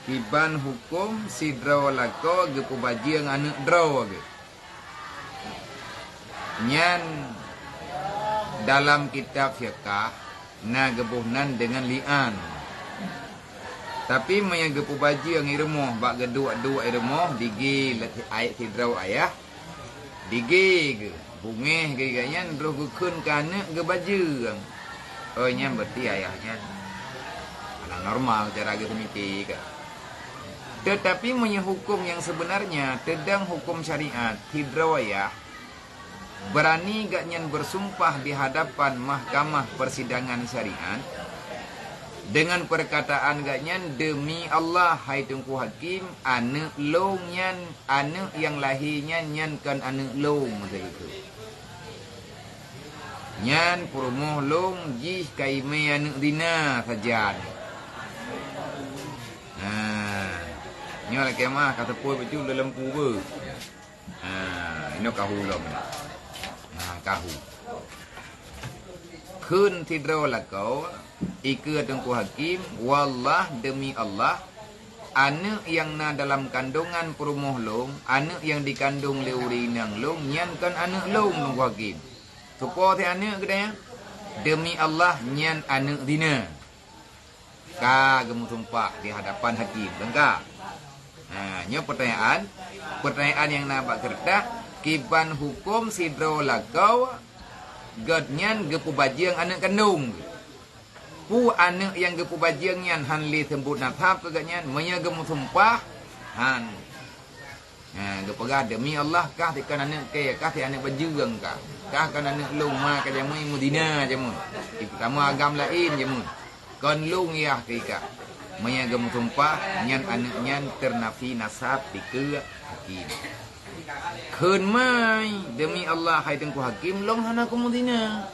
Kiban hukum si draw lako gepu baji yang anak draw ge. Nyan dalam kitab fiqah na gebuhnan dengan li'an. Tapi maya gepu baji yang irmoh bak geduk-duk irmoh digi ayat si draw ayah. Digi ge bungeh ge ganyan draw gukun kana ge baji. Oh nyan berarti ayahnya anak normal cara ge semiti ke. Tetapi punya hukum yang sebenarnya tedang hukum syariat hidrawayah berani gak nyan bersumpah di hadapan mahkamah persidangan syariat dengan perkataan gak nyan demi Allah hai tungku hakim anak long nyan anak yang lahirnya nyan kan anak long macam itu nyan purumuh long jih kaime anak dina saja. Nyo la kemah kata pui baju dalam lempu be. Ini kahu lom. Kahu. Kun tidro la kau ikut tengku hakim wallah demi Allah anak yang na dalam kandungan perumuh long anak yang dikandung leurinang long nyan kan anak long tengku hakim. Supo ti anak kedaya demi Allah nyan anak dina. Ka gemu sumpah di hadapan hakim tengka. Ini pertanyaan yang nampak kertas kiban hukum sidro lakau gadnyan gepu baji yang anak kandung pu anak yang gepu baji yang hanli sembut nathap keganyan menya gemu sumpah han gepegah demi Allah kah tikan anak ke kah ti anak bajurang kah kan anak luma ka jamu mudina jamu pertama agam lain jamu kon lung ya kika maya gemu sumpah nyan anak nyan ternafi nasab dike hakim keun mai demi Allah hai tengku hakim long hana kumudina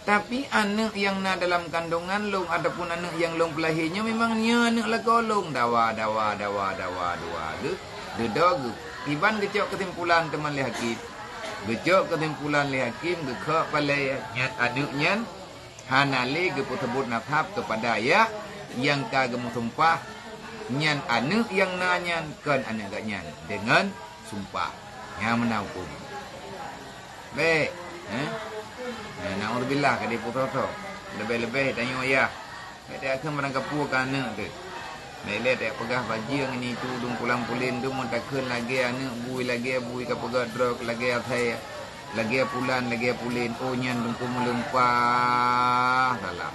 tapi anak yang na dalam kandungan long adapun anak yang long pelahirnya memang nya anak la kolong dawa de dog iban gecok kesimpulan teman li hakim gecok kesimpulan li hakim gekak palai nyat anak nyan hanale gepu sebut nafhab kepada ayah yang kagem sumpah nyan anak yang nanyan kan anak gak nyan dengan sumpah yang menampung baik na'udzubillah kadi puto lebih-lebih tanya ayah dia akan merangkap puakan anak tu lele tak pegah baji yang ini tu dung pulang pulin tu mun takun lagi anak bui ka pegah drog lagi athai lagi pulan lagi pulin oh nyan dung kumulempah salah